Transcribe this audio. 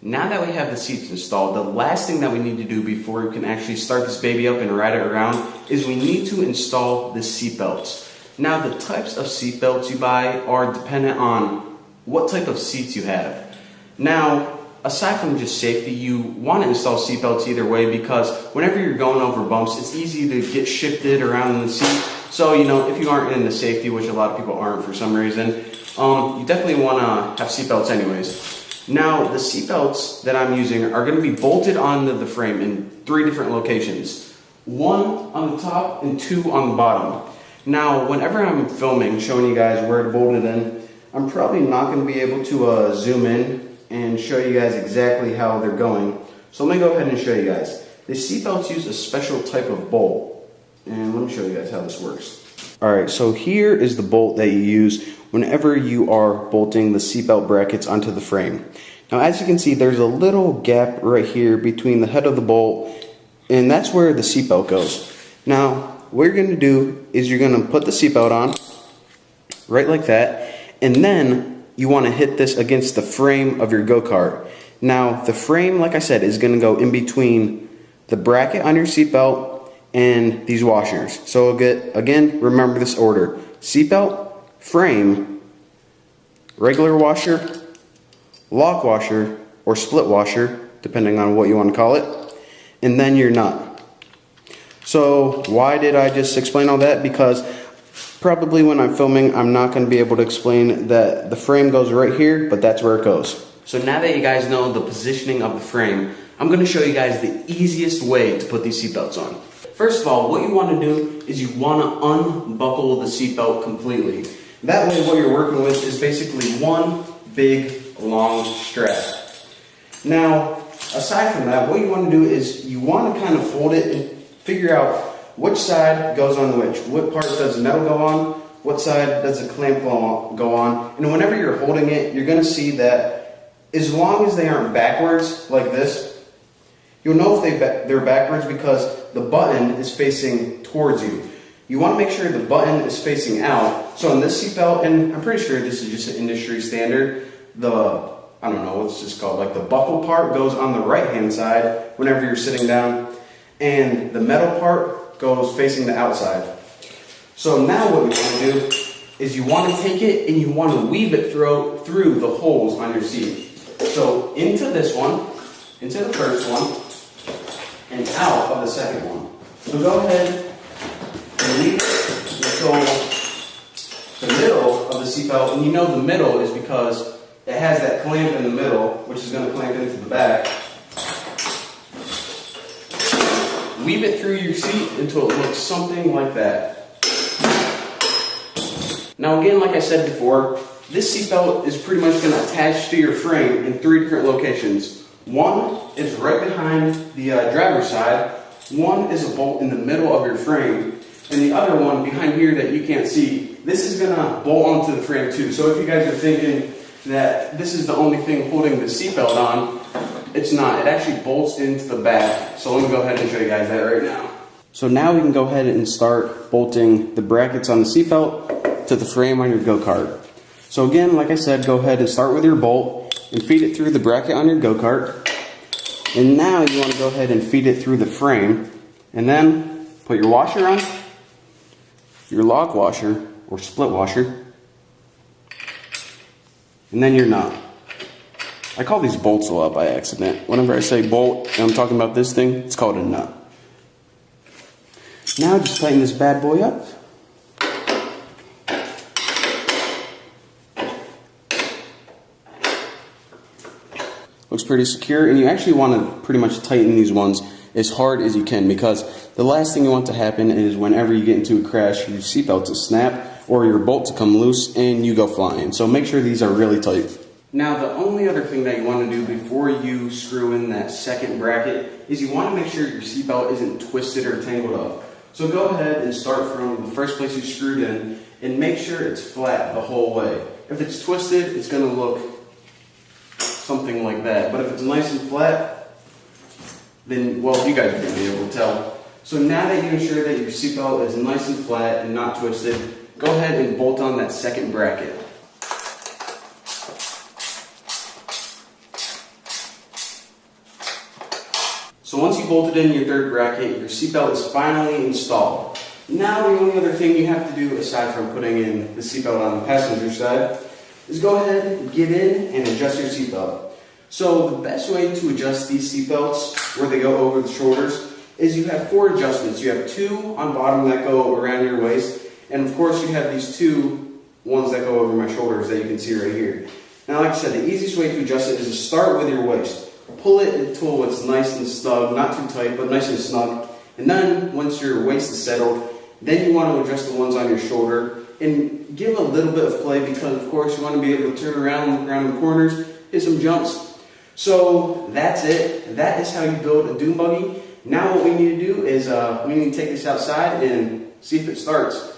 Now that we have the seats installed, the last thing that we need to do before we can actually start this baby up and ride it around is we need to install the seat belts. Now the types of seat belts you buy are dependent on what type of seats you have. Now, aside from just safety, you want to install seat belts either way because whenever you're going over bumps, it's easy to get shifted around in the seat. So, if you aren't into safety, which a lot of people aren't for some reason, you definitely want to have seat belts anyways. Now, the seat belts that I'm using are going to be bolted onto the frame in 3 different locations. 1 on the top and 2 on the bottom. Now, whenever I'm filming, showing you guys where to bolt it in, I'm probably not going to be able to zoom in and show you guys exactly how they're going. So let me go ahead and show you guys. The seat belts use a special type of bolt. And let me show you guys how this works. Alright, so here is the bolt that you use whenever you are bolting the seatbelt brackets onto the frame. Now as you can see, there's a little gap right here between the head of the bolt, and that's where the seatbelt goes. Now what you're going to do is you're going to put the seatbelt on right like that, and then you want to hit this against the frame of your go-kart. Now the frame, like I said, is going to go in between the bracket on your seatbelt and these washers. So again, remember this order: seatbelt, frame, regular washer, lock washer, or split washer, depending on what you want to call it, and then your nut. So why did I just explain all that? Because probably when I'm filming, I'm not going to be able to explain that the frame goes right here, but that's where it goes. So now that you guys know the positioning of the frame, I'm going to show you guys the easiest way to put these seatbelts on. First of all, what you want to do is you want to unbuckle the seatbelt completely. That way what you're working with is basically one big long strap. Now, aside from that, what you want to do is you want to kind of fold it and figure out which side goes on which. What part does the metal go on? What side does the clamp go on? And whenever you're holding it, you're going to see that as long as they aren't backwards like this, you'll know if they're backwards because the button is facing towards you. You want to make sure the button is facing out. So in this seatbelt, and I'm pretty sure this is just an industry standard, I don't know what's this called, like the buckle part goes on the right hand side whenever you're sitting down, and the metal part goes facing the outside. So now what you want to do is you want to take it and you want to weave it through the holes on your seat. So into this one, into the first one, and out of the second one. So go ahead and weave it until the middle of the seatbelt, and you know the middle is because it has that clamp in the middle, which is going to clamp into the back. Weave it through your seat until it looks something like that. Now again, like I said before, this seatbelt is pretty much going to attach to your frame in 3 different locations. One is right behind the driver's side, one is a bolt in the middle of your frame, and the other one behind here that you can't see, this is going to bolt onto the frame too. So if you guys are thinking that this is the only thing holding the seatbelt on, it's not. It actually bolts into the back. So let me go ahead and show you guys that right now. So now we can go ahead and start bolting the brackets on the seatbelt to the frame on your go-kart. So again, like I said, go ahead and start with your bolt and feed it through the bracket on your go-kart. And now you want to go ahead and feed it through the frame, and then put your washer on, your lock washer or split washer, and then your nut. I call these bolts a lot by accident. Whenever I say bolt and I'm talking about this thing, it's called a nut. Now just tighten this bad boy up. Looks pretty secure, and you actually want to pretty much tighten these ones as hard as you can, because the last thing you want to happen is whenever you get into a crash, your seatbelt to snap or your bolt to come loose and you go flying. So make sure these are really tight. Now the only other thing that you want to do before you screw in that second bracket is you want to make sure your seatbelt isn't twisted or tangled up. So go ahead and start from the first place you screwed in and make sure it's flat the whole way. If it's twisted, it's going to look something like that. But if it's nice and flat, then, well, you guys are going to be able to tell. So now that you ensure that your seatbelt is nice and flat and not twisted, go ahead and bolt on that second bracket. So once you bolted in your third bracket, your seatbelt is finally installed. Now the only other thing you have to do, aside from putting in the seatbelt on the passenger side, is go ahead, get in, and adjust your seatbelt. So the best way to adjust these seatbelts, where they go over the shoulders, is you have 4 adjustments. You have 2 on bottom that go around your waist, and of course you have these 2 ones that go over my shoulders that you can see right here. Now, like I said, the easiest way to adjust it is to start with your waist. Pull it until it's nice and snug, not too tight, but nice and snug. And then, once your waist is settled, then you want to adjust the ones on your shoulder and give a little bit of play because, of course, you want to be able to turn around, look around the corners, hit some jumps. So that's it. That is how you build a dune buggy. Now what we need to do is we need to take this outside and see if it starts.